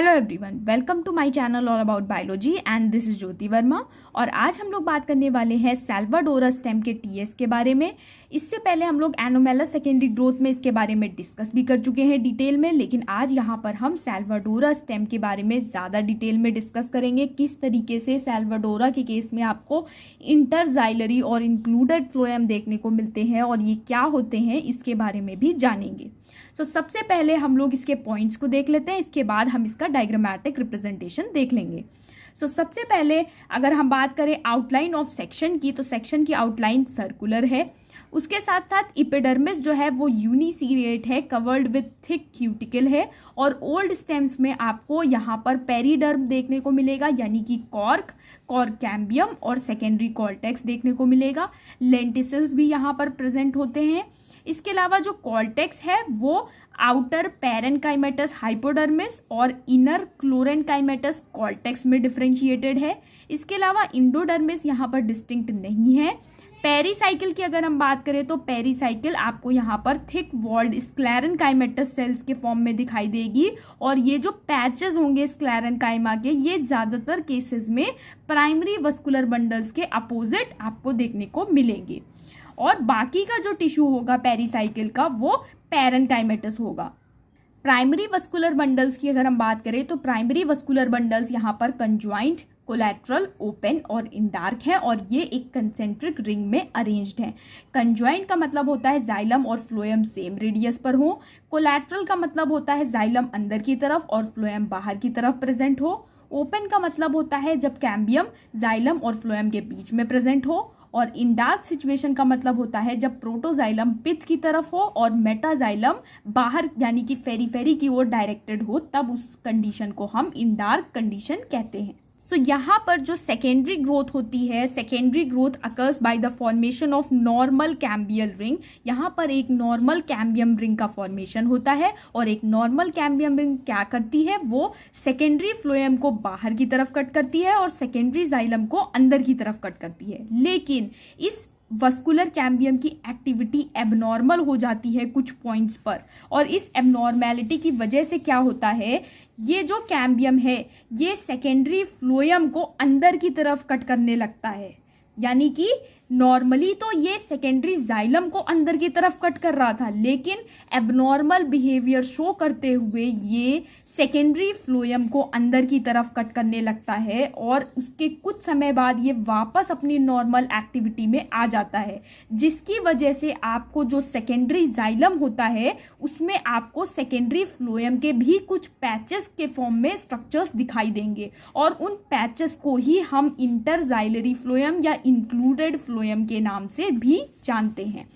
Hello everyone, welcome to my channel all about biology and this is Jyoti Verma. और आज हम लोग बात करने वाले हैं साल्वाडोरा स्टेम के टीएस के बारे में। इससे पहले हम लोग एनोमेलस सेकेंडरी ग्रोथ में इसके बारे में डिस्कस भी कर चुके हैं डिटेल में, लेकिन आज यहाँ पर हम साल्वाडोरा स्टेम के बारे में ज़्यादा डिटेल में डिस्कस करेंगे। किस तरीके से साल्वाडोरा के केस में आपको इंटरजाइलरी और इंक्लूडेड फ्लोएम देखने को मिलते हैं और ये क्या होते हैं इसके बारे में भी जानेंगे। सबसे पहले हम लोग इसके पॉइंट्स को देख लेते हैं, इसके बाद हम इसका डायग्रामेटिक रिप्रेजेंटेशन देख लेंगे। सबसे पहले अगर हम बात करें आउटलाइन ऑफ सेक्शन की, तो सेक्शन की आउटलाइन सर्कुलर है। उसके साथ साथ इपिडर्मिस जो है वो यूनिसीरिएट है, कवर्ड विथ थिक क्यूटिकल है। और ओल्ड स्टेम्स में आपको यहाँ पर पेरिडर्म देखने को मिलेगा, यानी कि कॉर्क कैम्बियम और सेकेंडरी कॉर्टेक्स देखने को मिलेगा। लेंटिसल्स भी यहाँ पर प्रेजेंट होते हैं। इसके अलावा जो कॉर्टेक्स है वो आउटर पैरेनकाइमेटस हाइपोडर्मिस और इनर क्लोरेनकाइमेटस कॉर्टेक्स में डिफरेंशिएटेड है। इसके अलावा इंडोडर्मिस यहाँ पर डिस्टिंक्ट नहीं है। पेरीसाइकिल की अगर हम बात करें तो पेरीसाइकिल आपको यहाँ पर थिक वॉल्ड स्क्लेरेनकाइमेटस सेल्स के फॉर्म में दिखाई देगी। और ये जो पैचेस होंगे स्क्लेरेनकाइमा के, ये ज़्यादातर केसेस में प्राइमरी वस्कुलर बंडल्स के अपोजिट आपको देखने को मिलेंगे। और बाकी का जो टिश्यू होगा पेरीसाइकिल का वो पैरेनकाइमेटस होगा। प्राइमरी वस्कुलर बंडल्स की अगर हम बात करें तो प्राइमरी वस्कुलर बंडल्स यहाँ पर कंज्वाइंट, कोलैटरल, ओपन और इंडार्क है और ये एक कंसेंट्रिक रिंग में अरेंज्ड है। कंज्वाइंट का मतलब होता है जाइलम और फ्लोएम सेम रेडियस पर हो। कोलैटरल का मतलब होता है जाइलम अंदर की तरफ और फ्लोएम बाहर की तरफ प्रेजेंट हो। ओपन का मतलब होता है जब कैम्बियम जाइलम और फ्लोएम के बीच में प्रेजेंट हो। और इंडार्क सिचुएशन का मतलब होता है जब प्रोटोजाइलम पिथ की तरफ हो और मेटाजाइलम बाहर यानी कि फेरीफेरी की ओर डायरेक्टेड हो, तब उस कंडीशन को हम इंडार्क कंडीशन कहते हैं। यहाँ पर जो सेकेंडरी ग्रोथ होती है, secondary growth occurs by the formation of normal cambial ring. यहाँ पर एक नॉर्मल कैम्बियम रिंग का फॉर्मेशन होता है और एक नॉर्मल कैम्बियम रिंग क्या करती है, वो सेकेंडरी फ्लोएम को बाहर की तरफ कट करती है और सेकेंडरी जाइलम को अंदर की तरफ कट करती है। लेकिन इस वस्कुलर कैम्बियम की एक्टिविटी एबनॉर्मल हो जाती है कुछ पॉइंट्स पर, और इस एबनॉर्मेलिटी की वजह से क्या होता है, ये जो कैम्बियम है ये सेकेंडरी फ्लोएम को अंदर की तरफ कट करने लगता है। यानी कि नॉर्मली तो ये सेकेंडरी जाइलम को अंदर की तरफ कट कर रहा था, लेकिन एबनॉर्मल बिहेवियर शो करते हुए ये सेकेंडरी फ्लोएम को अंदर की तरफ कट करने लगता है और उसके कुछ समय बाद ये वापस अपनी नॉर्मल एक्टिविटी में आ जाता है, जिसकी वजह से आपको जो सेकेंडरी जाइलम होता है उसमें आपको सेकेंडरी फ्लोएम के भी कुछ पैचेस के फॉर्म में स्ट्रक्चर्स दिखाई देंगे और उन पैचेस को ही हम इंटरजाइलरी फ्लोएम या इंक्लूडेड फ्लोएम के नाम से भी जानते हैं।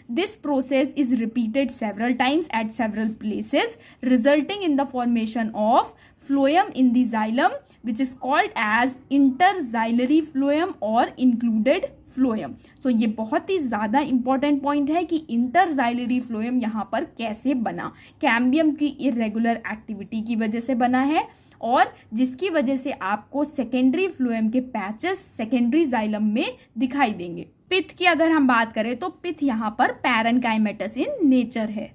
This process is repeated several times at several places, resulting in the formation of phloem in the xylem, which is called as interxylary phloem or included phloem. ये बहुत ही ज़्यादा इंपॉर्टेंट पॉइंट है कि इंटरजाइलरी फ्लोएम यहाँ पर कैसे बना। कैम्बियम की इरेगुलर एक्टिविटी की वजह से बना है और जिसकी वजह से आपको सेकेंडरी फ्लोएम के पैचेस सेकेंडरी जाइलम में दिखाई देंगे। पिथ की अगर हम बात करें तो पिथ यहाँ पर पैरेनकाइमेटस इन नेचर है।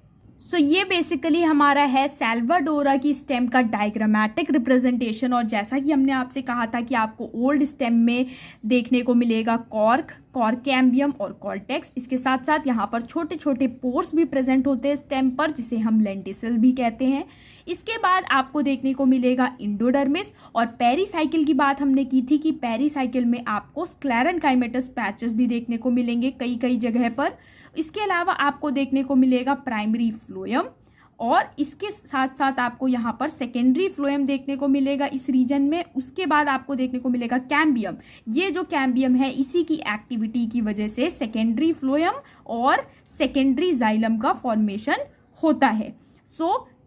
ये बेसिकली हमारा है साल्वाडोरा की स्टेम का डायग्रामेटिक रिप्रेजेंटेशन। और जैसा कि हमने आपसे कहा था कि आपको ओल्ड स्टेम में देखने को मिलेगा कॉर्क कैम्बियम और कॉर्टेक्स। इसके साथ साथ यहाँ पर छोटे छोटे पोर्स भी प्रेजेंट होते हैं स्टेम पर, जिसे हम लेंटिसल भी कहते हैं। इसके बाद आपको देखने को मिलेगा इंडोडर्मिस। और पेरीसाइकिल की बात हमने की थी कि पेरीसाइकिल में आपको स्क्लेरेनकाइमेटस पैचेस भी देखने को मिलेंगे कई जगह पर। इसके अलावा आपको देखने को मिलेगा प्राइमरी फ्लोएम और इसके साथ साथ आपको यहाँ पर सेकेंडरी फ्लोएम देखने को मिलेगा इस रीजन में। उसके बाद आपको देखने को मिलेगा कैम्बियम। ये जो कैम्बियम है इसी की एक्टिविटी की वजह से सेकेंडरी फ्लोएम और सेकेंडरी जाइलम का फॉर्मेशन होता है।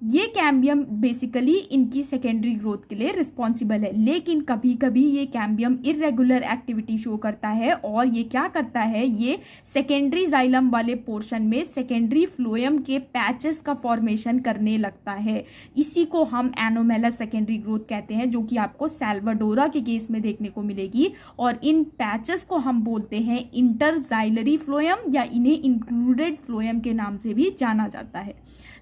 ये कैम्बियम बेसिकली इनकी सेकेंडरी ग्रोथ के लिए रिस्पॉन्सिबल है, लेकिन कभी कभी ये कैम्बियम इरेगुलर एक्टिविटी शो करता है और ये क्या करता है, ये सेकेंडरी जाइलम वाले पोर्शन में सेकेंडरी फ्लोएम के पैचेस का फॉर्मेशन करने लगता है। इसी को हम एनोमेलस सेकेंडरी ग्रोथ कहते हैं, जो कि आपको साल्वाडोरा के केस में देखने को मिलेगी। और इन पैचेस को हम बोलते हैं इंटरजाइलरी फ्लोएम या इन्हें इंक्लूडेड फ्लोएम के नाम से भी जाना जाता है।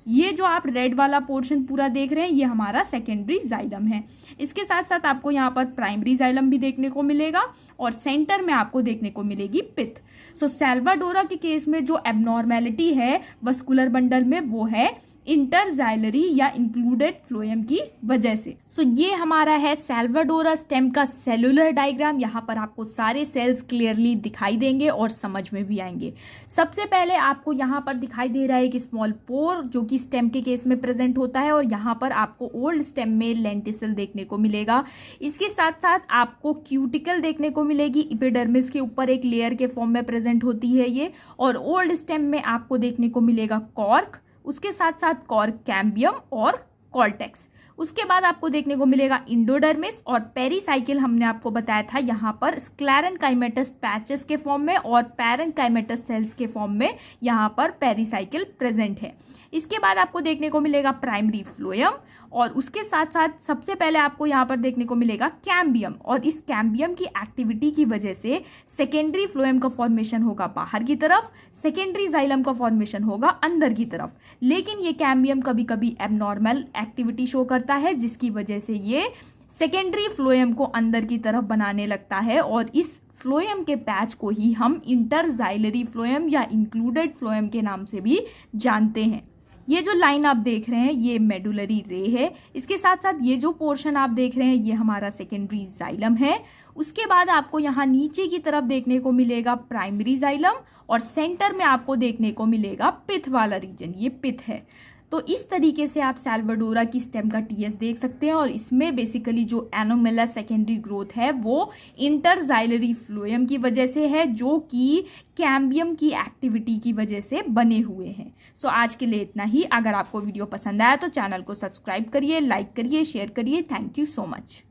ये जो आप रेड वाला पोर्शन पूरा देख रहे हैं ये हमारा सेकेंडरी जाइलम है। इसके साथ साथ आपको यहाँ पर प्राइमरी जाइलम भी देखने को मिलेगा और सेंटर में आपको देखने को मिलेगी पिथ। सो सेल्वाडोरा के केस में जो एबनॉर्मेलिटी है वस्कुलर बंडल में वो है इंटरजाइलरी या इंक्लूडेड फ्लोएम की वजह से। सो ये हमारा है सेल्वाडोरा स्टेम का सेलुलर डायग्राम। यहाँ पर आपको सारे सेल्स क्लियरली दिखाई देंगे और समझ में भी आएंगे। सबसे पहले आपको यहाँ पर दिखाई दे रहा है एक स्मॉल पोर जो कि स्टेम के केस में प्रेजेंट होता है और यहाँ पर आपको ओल्ड स्टेम में लेंटिसल देखने को मिलेगा। इसके साथ साथ आपको क्यूटिकल देखने को मिलेगी, एपिडर्मिस के ऊपर एक लेयर के फॉर्म में प्रेजेंट होती है ये। और ओल्ड स्टेम में आपको देखने को मिलेगा कॉर्क, उसके साथ साथ कॉर्क कैम्बियम और कॉर्टेक्स। उसके बाद आपको देखने को मिलेगा इंडोडर्मिस और पेरीसाइकिल हमने आपको बताया था यहाँ पर स्क्लेरेनकाइमेटस पैचेस के फॉर्म में और पैरेनकाइमेटस सेल्स के फॉर्म में यहाँ पर पेरीसाइकिल प्रेजेंट है। इसके बाद आपको देखने को मिलेगा प्राइमरी फ्लोएम और उसके साथ साथ सबसे पहले आपको यहाँ पर देखने को मिलेगा कैम्बियम और इस कैम्बियम की एक्टिविटी की वजह से सेकेंडरी फ्लोएम का फॉर्मेशन होगा बाहर की तरफ, सेकेंडरी जाइलम का फॉर्मेशन होगा अंदर की तरफ। लेकिन ये कैम्बियम कभी कभी एबनॉर्मल एक्टिविटी शो करता है जिसकी वजह से ये सेकेंडरी फ्लोएम को अंदर की तरफ बनाने लगता है और इस फ्लोएम के पैच को ही हम इंटरजाइलरी फ्लोएम या इंक्लूडेड फ्लोएम के नाम से भी जानते हैं। ये जो लाइन आप देख रहे हैं ये मेडुलरी रे है। इसके साथ साथ ये जो पोर्शन आप देख रहे हैं ये हमारा सेकेंडरी जाइलम है। उसके बाद आपको यहाँ नीचे की तरफ देखने को मिलेगा प्राइमरी जाइलम और सेंटर में आपको देखने को मिलेगा पिथ वाला रीजन, ये पिथ है। तो इस तरीके से आप सेल्वाडोरा की स्टेम का टीएस देख सकते हैं और इसमें बेसिकली जो एनोमेला सेकेंडरी ग्रोथ है वो इंटरजाइलरी फ्लोएम की वजह से है जो कि कैम्बियम की एक्टिविटी की वजह से बने हुए हैं। सो आज के लिए इतना ही। अगर आपको वीडियो पसंद आया तो चैनल को सब्सक्राइब करिए, लाइक करिए, शेयर करिए। Thank you so much.